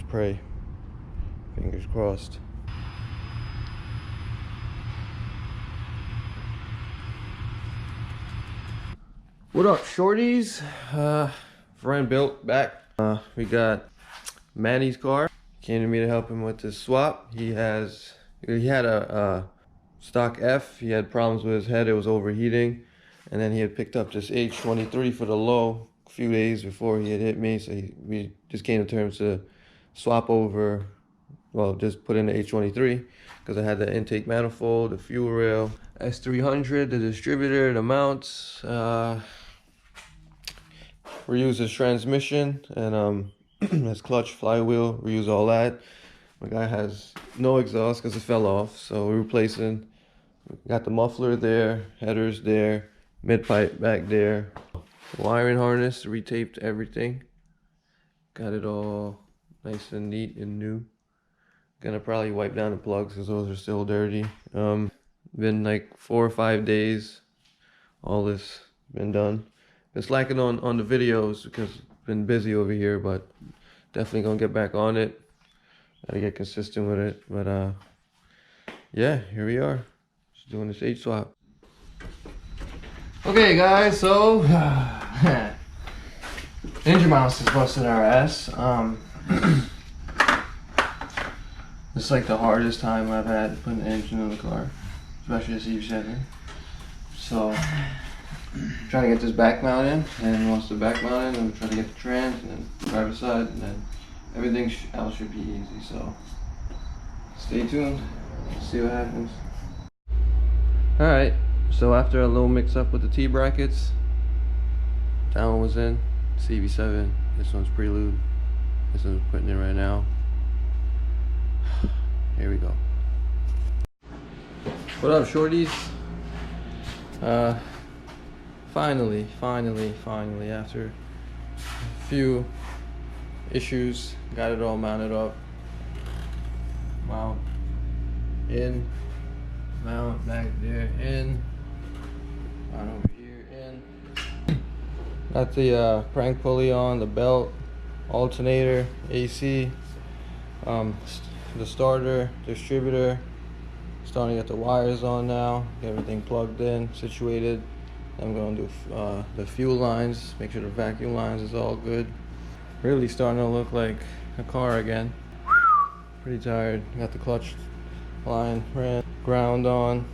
pray. Fingers crossed. What up, shorties? Friend built back. We got Manny's car. Came to me to help him with his swap. He had a stock F. He had problems with his head. It was overheating. And then he had picked up this H23 for the low a few days before he had hit me. So we just came to terms to swap over, well, just put in the H23 because I had the intake manifold, the fuel rail, S300, the distributor, the mounts, reuse his transmission, and his clutch, flywheel, reuse all that. My guy has no exhaust because it fell off, so we're replacing. We got the muffler there, headers there, mid pipe back there, wiring harness, retaped everything. Got it all nice and neat and new. Gonna probably wipe down the plugs because those are still dirty. Been like 4 or 5 days. All this been done. Been slacking on the videos because been busy over here, but definitely gonna get back on it. Gotta get consistent with it. But yeah, here we are. Just doing this H swap. Okay guys, so engine mounts is busting our ass. It's like the hardest time I've had putting an engine in the car, especially the CB7. So trying to get this back mount in, and once the back mount in, then we're trying to get the trans and then driver's side, and then everything else should be easy. So stay tuned, see what happens. Alright, so after a little mix up with the T brackets, that one was in, CB7, this one's prelude, this one's putting it right now. Here we go. What up, shorties? Finally, after a few issues, got it all mounted up. Mount in, mount back there, in, mount over here, in. Got the crank pulley on, the belt, alternator, AC, the starter, distributor. Starting to get the wires on now, get everything plugged in, situated. I'm going to do the fuel lines, make sure the vacuum lines is all good. Really starting to look like a car again. Pretty tired. Got the clutch line ran, ground on,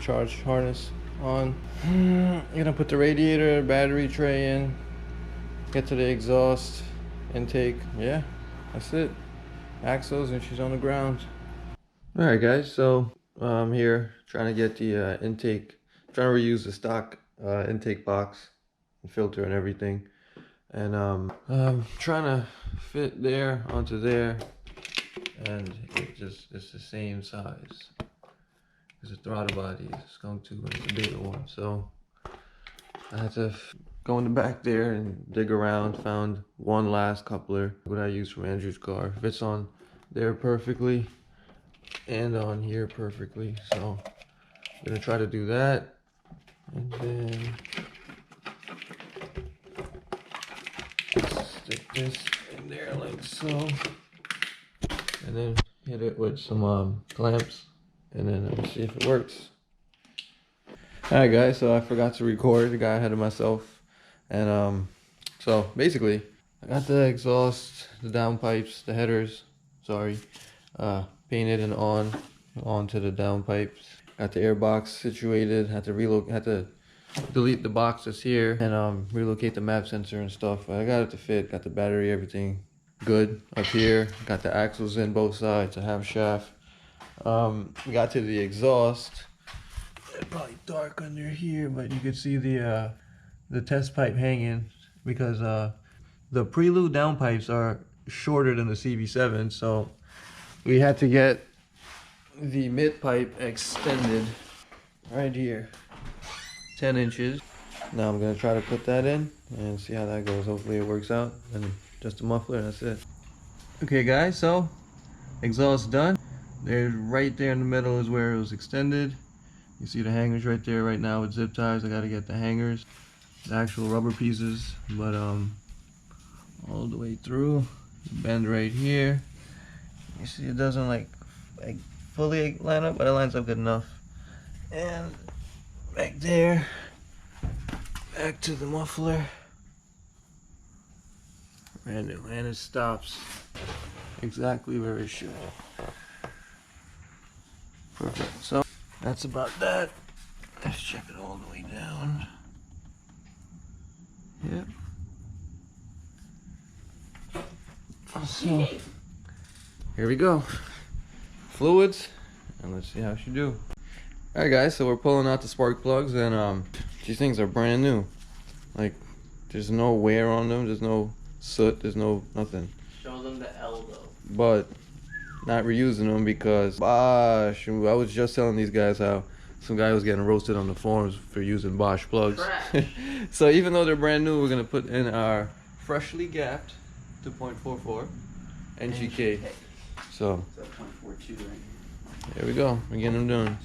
charge harness on. Gonna put the radiator, battery tray in, get to the exhaust, intake. Yeah, that's it. Axles, and she's on the ground. Alright guys, so I'm here trying to get the intake, trying to reuse the stock intake box and filter and everything, and I'm trying to fit there onto there, and it's the same size because the throttle body is going to, it's a bigger one, so I had to go in the back there and dig around, found one last coupler, what I used from Andrew's car, fits on there perfectly and on here perfectly, so I'm gonna try to do that, and then stick this in there like so, and then hit it with some clamps, and then we'll see if it works. Alright guys, so I forgot to record, the guy ahead of myself, and so basically I got the exhaust, the downpipes, the headers, sorry, painted and onto the downpipes. Got the air box situated. Had to delete the box that's here and relocate the map sensor and stuff. I got it to fit. Got the battery, everything good up here. Got the axles in both sides, a half shaft. We got to the exhaust. It's probably dark under here, but you can see the test pipe hanging because the prelude downpipes are shorter than the CB7, so we had to get the mid pipe extended right here, 10 inches. Now I'm gonna try to put that in and see how that goes. Hopefully it works out, and just a muffler and that's it. Okay guys, so exhaust done. There's right there in the middle is where it was extended. You see the hangers right there right now with zip ties. I gotta get the hangers, the actual rubber pieces, but all the way through bend right here. You see it doesn't like fully line up, but it lines up good enough. And back there, back to the muffler. Brand new, and it stops exactly where it should. Perfect. So that's about that. Let's check it all the way down. Yep. So here we go. Fluids, and let's see how she do. Alright guys, so we're pulling out the spark plugs, and these things are brand new. Like, there's no wear on them, there's no soot, there's no nothing. Show them the L though. But not reusing them because Bosch. I was just telling these guys how some guy was getting roasted on the forums for using Bosch plugs. So even though they're brand new, we're gonna put in our freshly gapped 2.44 NGK. So it's at 0.42 right here. There we go. We're getting them done.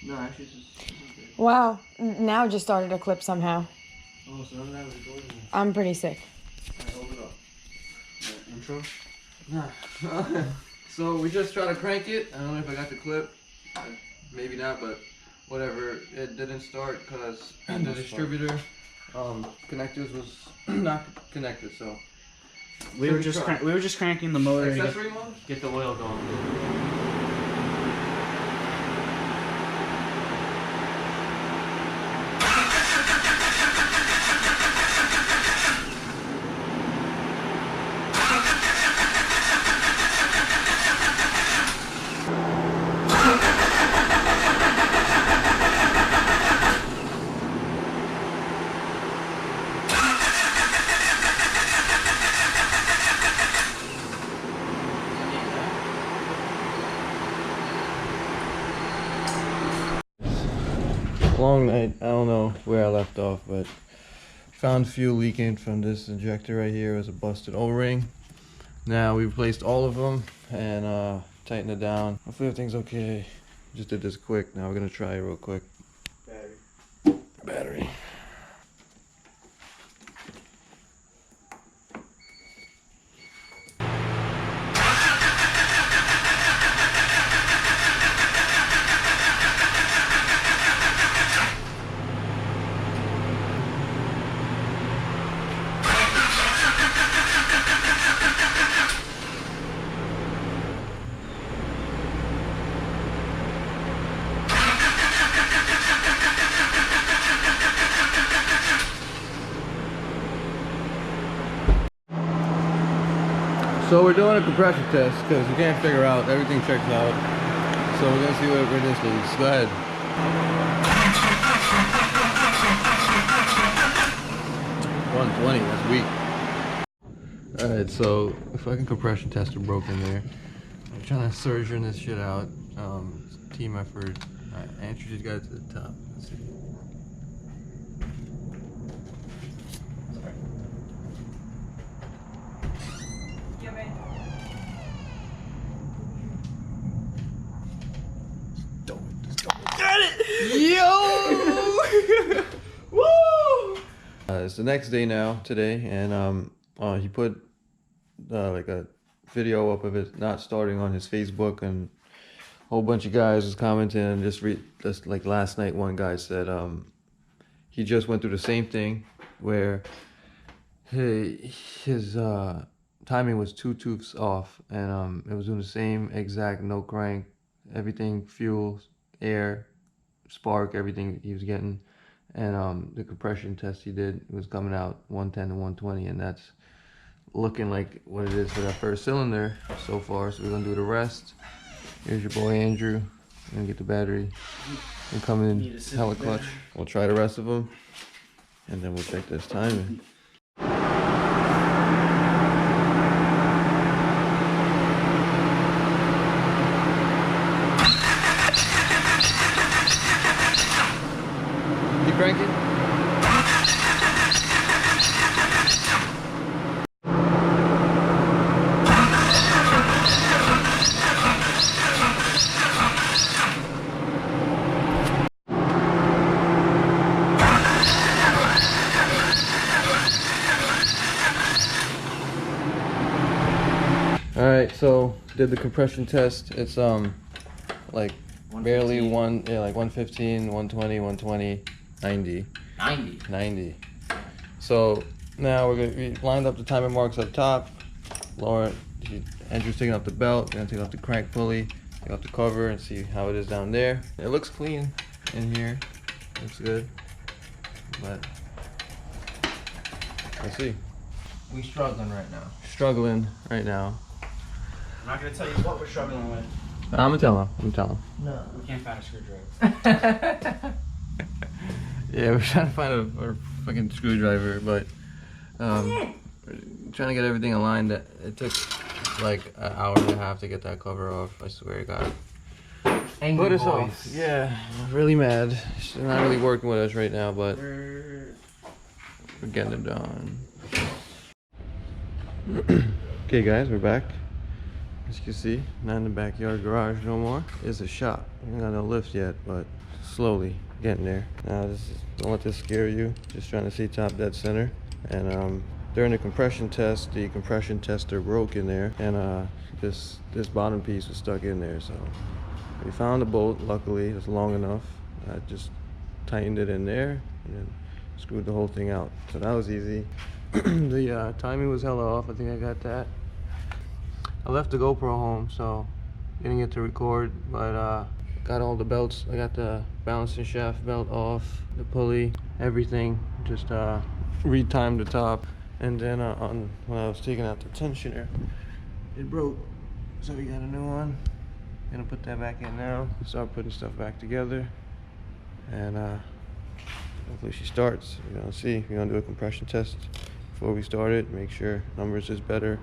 No, actually, it's just. Wow, now it just started to clip somehow. Oh, so none of that was recording. I'm pretty sick. Alright, hold it up. Intro? Nah. So we just try to crank it. I don't know if I got the clip. Maybe not, but whatever. It didn't start because the distributor connectors was not connected. So we were just cranking the motor to accessory mode? get the oil going. Long night. I don't know where I left off, but found fuel leaking from this injector right here. It was a busted O-ring. Now we replaced all of them and tightened it down. Hopefully everything's okay. Just did this quick. Now we're gonna try it real quick. Battery. So we're doing a compression test because we can't figure out, everything checks out. So we're gonna see where this leads. Go ahead. 120, that's weak. Alright, so the fucking compression tester broke in there. I'm trying to surgeon this shit out. Team effort. Alright, Andrew just got it to the top. Let's see. Yo! Woo! It's the next day now, today, and he put like a video up of it not starting on his Facebook, and a whole bunch of guys was commenting, and just like last night one guy said he just went through the same thing where his timing was 2 tooths off, and it was doing the same exact no crank, everything, fuel, air, spark, everything he was getting, and the compression test he did was coming out 110 to 120, and that's looking like what it is for that first cylinder so far. So we're gonna do the rest. Here's your boy Andrew. We're gonna get the battery and come in hella clutch. We'll try the rest of them, and then we'll check this timing. Keep cranking. All right, so did the compression test. It's like barely like 115, 120, 120, 90. 90. So now we lined up the timing marks up top. Lauren, Andrew's taking off the belt. We're gonna take off the crank pulley, take off the cover, and see how it is down there. It looks clean in here. Looks good, but let's see. We struggling right now. Struggling right now. I'm not gonna tell you what we're struggling with. I'm gonna tell him. No, we can't find a screwdriver. Yeah, we're trying to find a fucking screwdriver, but we're trying to get everything aligned. It took like an hour and a half to get that cover off. I swear to God. Angry Put us boys. off. Yeah, I'm really mad. She's not really working with us right now, but We're getting it done. Okay, guys, we're back. As you can see, not in the backyard garage no more. It's a shop. We ain't got no lift yet, but slowly getting there. Now, don't let this scare you. Just trying to see top dead center. And during the compression test, the compression tester broke in there, and this bottom piece was stuck in there. So we found a bolt. Luckily, it's long enough. I just tightened it in there and then screwed the whole thing out. So that was easy. The timing was hella off. I think I got that. I left the GoPro home, so didn't get to record, but got all the belts. I got the balancing shaft belt off, the pulley, everything. Just retimed the top, and then when I was taking out the tensioner, it broke. So we got a new one. Gonna put that back in now. Start putting stuff back together, and hopefully she starts. We're gonna see. We're gonna do a compression test before we start it. Make sure numbers is better.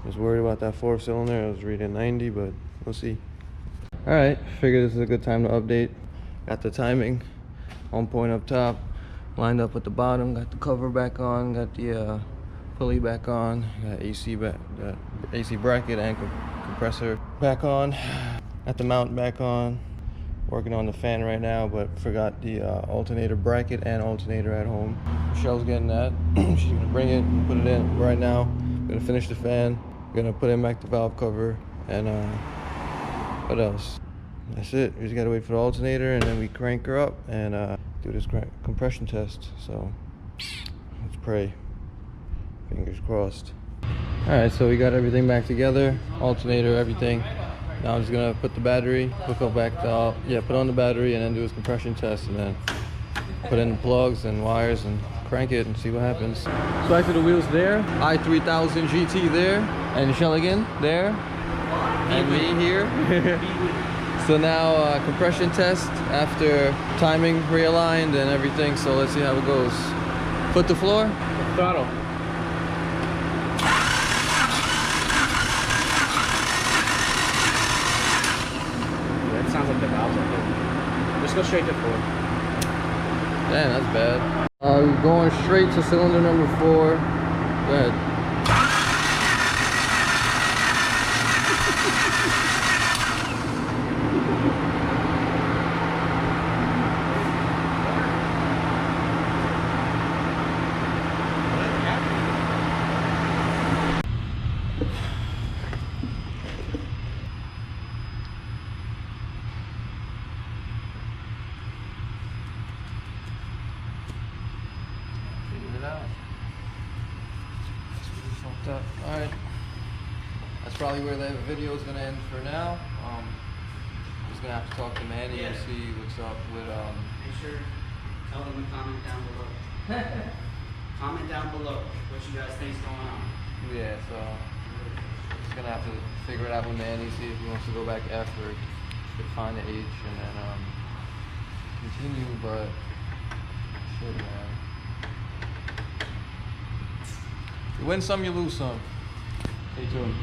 I was worried about that 4th cylinder. I was reading 90, but we'll see. All right, figured this is a good time to update. Got the timing on point up top, lined up at the bottom. Got the cover back on. Got the pulley back on. Got AC bracket and compressor back on. Got the mount back on. Working on the fan right now, but forgot the alternator bracket and alternator at home. Michelle's getting that. She's gonna bring it and put it in right now. Gonna finish the fan. Gonna put in back the valve cover, and what else? That's it. We just gotta wait for the alternator, and then we crank her up and do this compression test. So let's pray. Fingers crossed. All right, so we got everything back together. Alternator, everything. Now I'm just gonna put the battery, hook up back the, put on the battery, and then do his compression test, and then put in the plugs and wires and crank it and see what happens. So back to the wheels there, i3000 GT there, and Shelligan there, and me here. So now compression test after timing realigned and everything. So let's see how it goes. Foot to floor. throttle. Sounds like the valves are good. Just go straight to 4. Damn, that's bad. Going straight to cylinder number 4. Go ahead. Alright, that's probably where the video is going to end for now. Just going to have to talk to Manny and see what's up with Make sure, tell them to comment down below. Comment down below what you guys think is going on. yeah, so just going to have to figure it out with Manny, see if he wants to go back after to find the H and then continue, but shit, man. You win some, you lose some. Stay tuned.